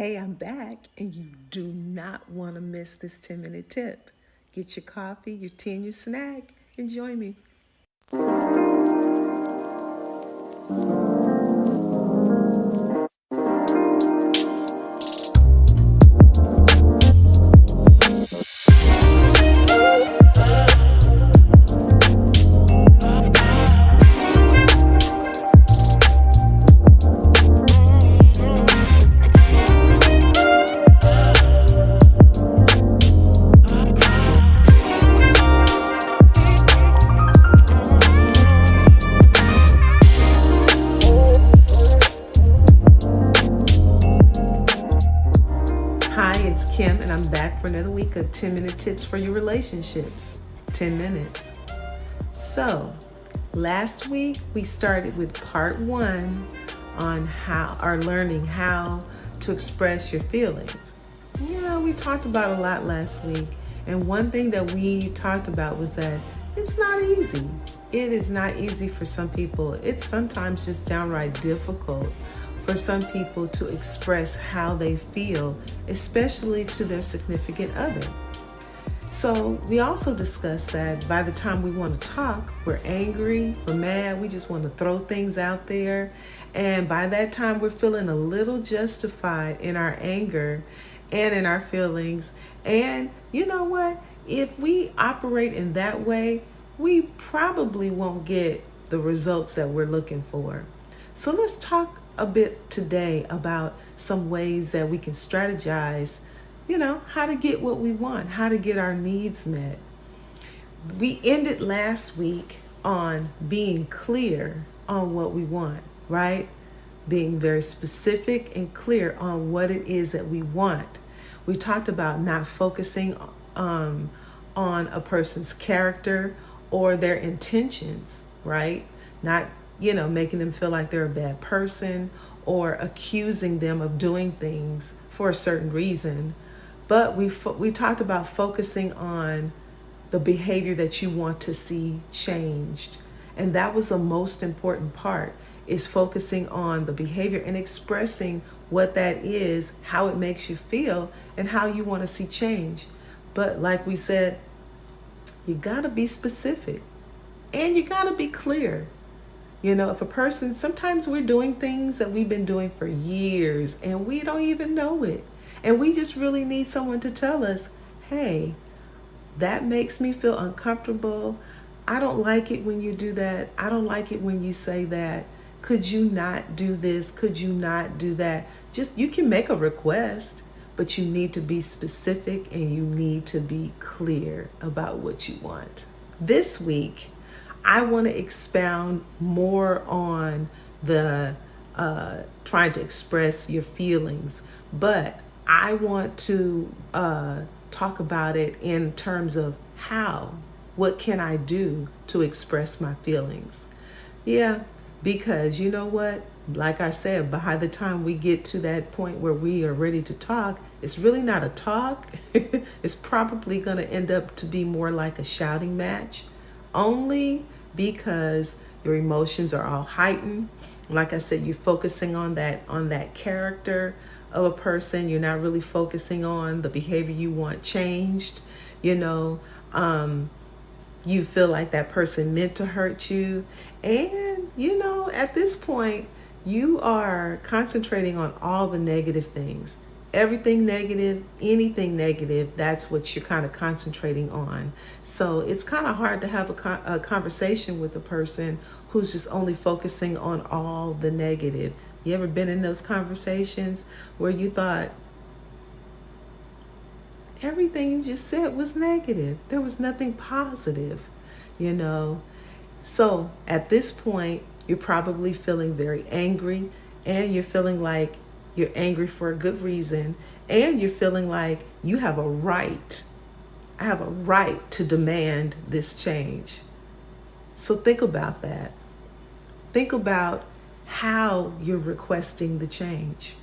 Hey, I'm back, and you do not want to miss this 10-minute tip. Get your coffee, your tea, and your snack, and join me. Hi, it's Kim, and I'm back for another week of 10-minute tips for your relationships. 10 minutes. So, last week we started with part 1 on learning how to express your feelings. Yeah, we talked about a lot last week, and one thing that we talked about was that it's not easy. It is not easy for some people. It's sometimes just downright difficult for some people to express how they feel, especially to their significant other. So we also discussed that by the time we want to talk, we're angry, we're mad, we just want to throw things out there. And by that time, we're feeling a little justified in our anger and in our feelings. And you know what? If we operate in that way, we probably won't get the results that we're looking for. So let's talk a bit today about some ways that we can strategize, how to get what we want, how to get our needs met. We ended last week on being clear on what we want, right? Being very specific and clear on what it is that we want. We talked about not focusing on a person's character or their intentions, right? Not making them feel like they're a bad person or accusing them of doing things for a certain reason. But we talked about focusing on the behavior that you want to see changed. And that was the most important part, is focusing on the behavior and expressing what that is, how it makes you feel, and how you want to see change. But like we said, you got to be specific and you got to be clear. If a person, sometimes we're doing things that we've been doing for years and we don't even know it. And we just really need someone to tell us, hey, that makes me feel uncomfortable. I don't like it when you do that. I don't like it when you say that. Could you not do this? Could you not do that? You can make a request, but you need to be specific and you need to be clear about what you want. This week, I want to expound more on the trying to express your feelings, but I want to talk about it in terms of what can I do to express my feelings? Yeah, because you know what? Like I said, by the time we get to that point where we are ready to talk, it's really not a talk. It's probably going to end up to be more like a shouting match, only because your emotions are all heightened. Like I said, you're focusing on that character of a person. You're not really focusing on the behavior you want changed. You feel like that person meant to hurt you. And, at this point, you are concentrating on all the negative things. Everything negative, anything negative, that's what you're kind of concentrating on. So it's kind of hard to have a conversation with a person who's just only focusing on all the negative. You ever been in those conversations where you thought everything you just said was negative? There was nothing positive, So at this point, you're probably feeling very angry, and you're feeling like you're angry for a good reason, and you're feeling like you have a right. I have a right to demand this change. So think about that. Think about how you're requesting the change.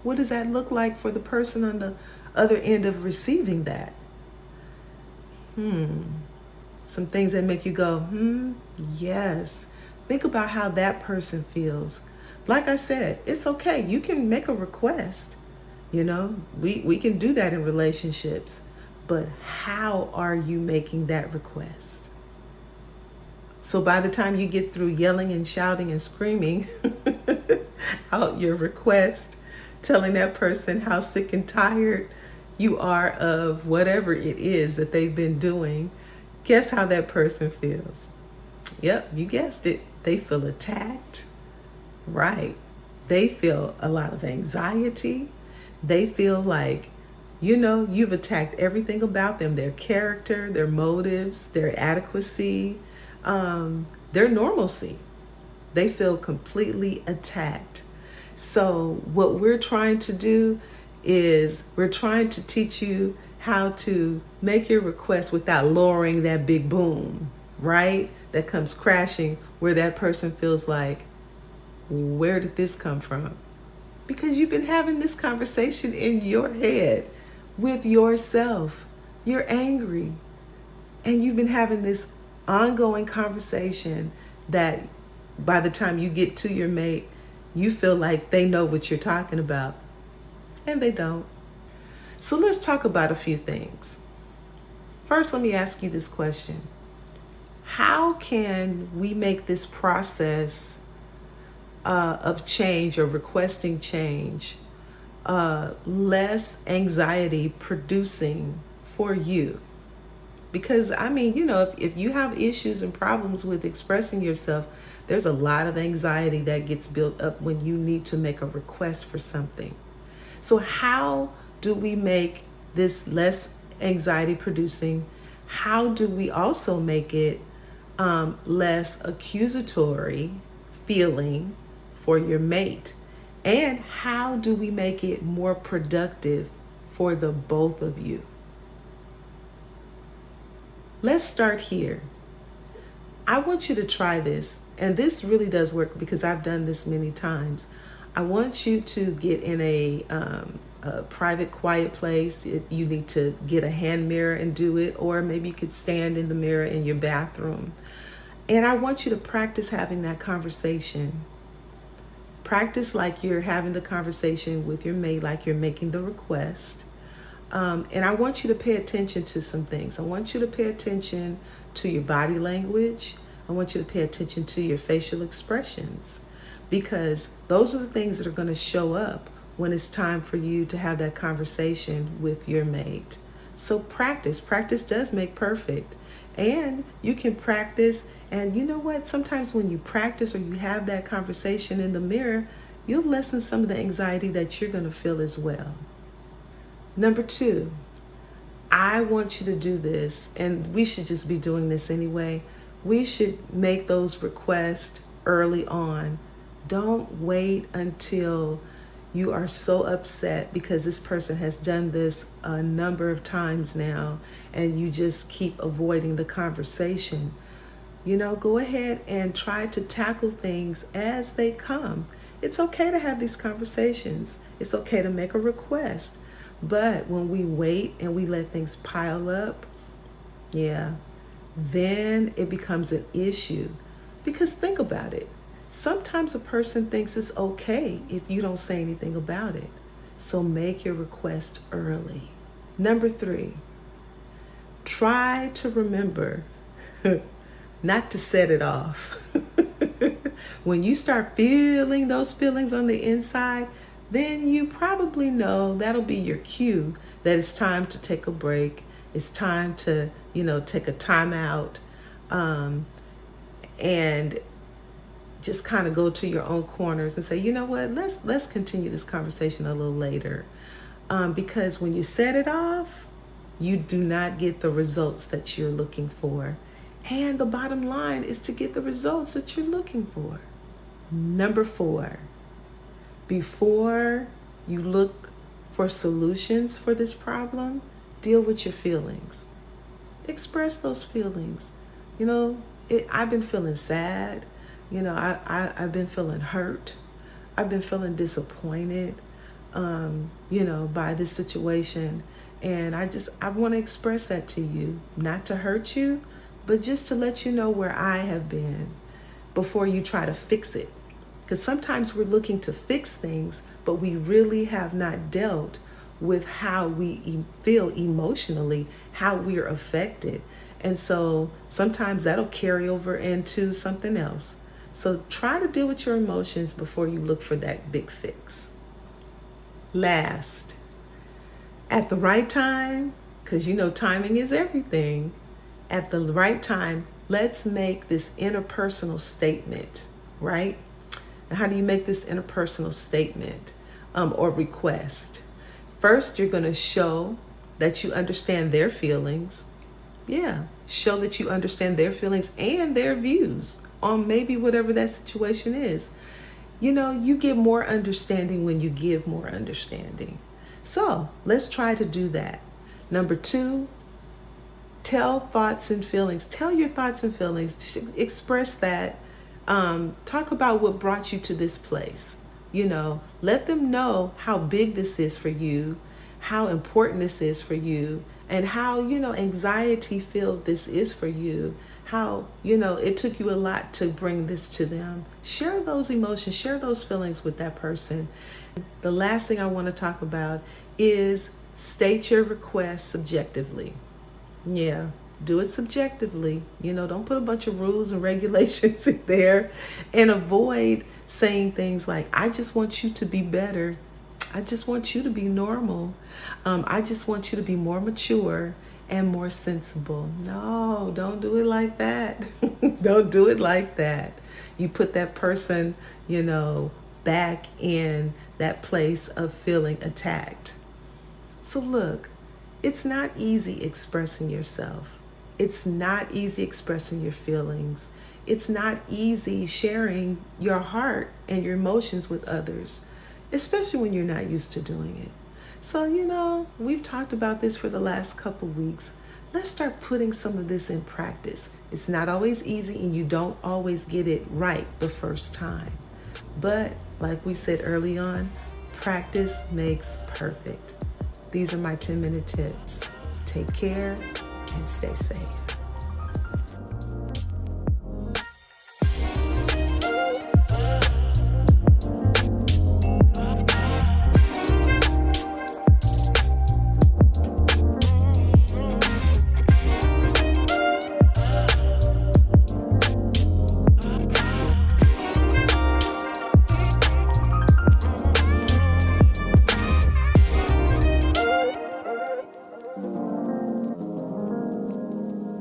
What does that look like for the person on the other end of receiving that? Some things that make you go, yes. Think about how that person feels. Like I said, it's okay. You can make a request. We can do that in relationships, but how are you making that request? So by the time you get through yelling and shouting and screaming out your request, telling that person how sick and tired you are of whatever it is that they've been doing, guess how that person feels? Yep, you guessed it. They feel attacked. Right. They feel a lot of anxiety. They feel like, you've attacked everything about them, their character, their motives, their adequacy, their normalcy. They feel completely attacked. So what we're trying to do is we're trying to teach you how to make your request without lowering that big boom, right? That comes crashing where that person feels like, where did this come from? Because you've been having this conversation in your head with yourself. You're angry. And you've been having this ongoing conversation that by the time you get to your mate, you feel like they know what you're talking about. And they don't. So let's talk about a few things. First, let me ask you this question. How can we make this process of change or requesting change less anxiety producing for you? Because if you have issues and problems with expressing yourself, there's a lot of anxiety that gets built up when you need to make a request for something. So how do we make this less anxiety producing? How do we also make it less accusatory feeling for your mate? And how do we make it more productive for the both of you? Let's start here. I want you to try this, and this really does work because I've done this many times. I want you to get in a private, quiet place. If you need to get a hand mirror and do it, or maybe you could stand in the mirror in your bathroom. And I want you to practice having that conversation. Practice like you're having the conversation with your mate, like you're making the request. And I want you to pay attention to some things. I want you to pay attention to your body language. I want you to pay attention to your facial expressions, because those are the things that are going to show up when it's time for you to have that conversation with your mate. So practice. Practice does make perfect. And you can practice. And you know what? Sometimes when you practice or you have that conversation in the mirror, you'll lessen some of the anxiety that you're going to feel as well. Number 2, I want you to do this, and we should just be doing this anyway. We should make those requests early on. Don't wait until you are so upset because this person has done this a number of times now and you just keep avoiding the conversation. Go ahead and try to tackle things as they come. It's okay to have these conversations. It's okay to make a request. But when we wait and we let things pile up, then it becomes an issue. Because think about it. Sometimes a person thinks it's okay if you don't say anything about it. So make your request early. Number 3, try to remember not to set it off. When you start feeling those feelings on the inside, then you probably know that'll be your cue that it's time to take a break. It's time to, take a time out and just kind of go to your own corners and say, you know what, let's continue this conversation a little later. Because when you set it off, you do not get the results that you're looking for. And the bottom line is to get the results that you're looking for. Number 4, before you look for solutions for this problem, deal with your feelings. Express those feelings. I've been feeling sad. I've been feeling hurt. I've been feeling disappointed, by this situation. And I want to express that to you, not to hurt you, but just to let you know where I have been before you try to fix it. Because sometimes we're looking to fix things, but we really have not dealt with how we feel emotionally, how we're affected. And so sometimes that'll carry over into something else. So try to deal with your emotions before you look for that big fix. Last, at the right time, because you know timing is everything, at the right time, let's make this interpersonal statement, right? And how do you make this interpersonal statement or request? First, you're going to show that you understand their feelings. Yeah, show that you understand their feelings and their views on maybe whatever that situation is. You know, you get more understanding when you give more understanding. So let's try to do that. Number 2, tell thoughts and feelings. Tell your thoughts and feelings. Express that. Talk about what brought you to this place. You know, let them know how big this is for you, how important this is for you, and how, you know, anxiety filled this is for you. How, you know, it took you a lot to bring this to them. Share those emotions, share those feelings with that person. The last thing I want to talk about is state your request subjectively. Yeah, do it subjectively. You know, don't put a bunch of rules and regulations in there, and avoid saying things like, I just want you to be better. I just want you to be normal. I just want you to be more mature and more sensible. No, don't do it like that. Don't do it like that. You put that person, you know, back in that place of feeling attacked. So look, it's not easy expressing yourself. It's not easy expressing your feelings. It's not easy sharing your heart and your emotions with others, especially when you're not used to doing it. So, you know, we've talked about this for the last couple weeks. Let's start putting some of this in practice. It's not always easy, and you don't always get it right the first time. But like we said early on, practice makes perfect. These are my 10-minute tips. Take care and stay safe.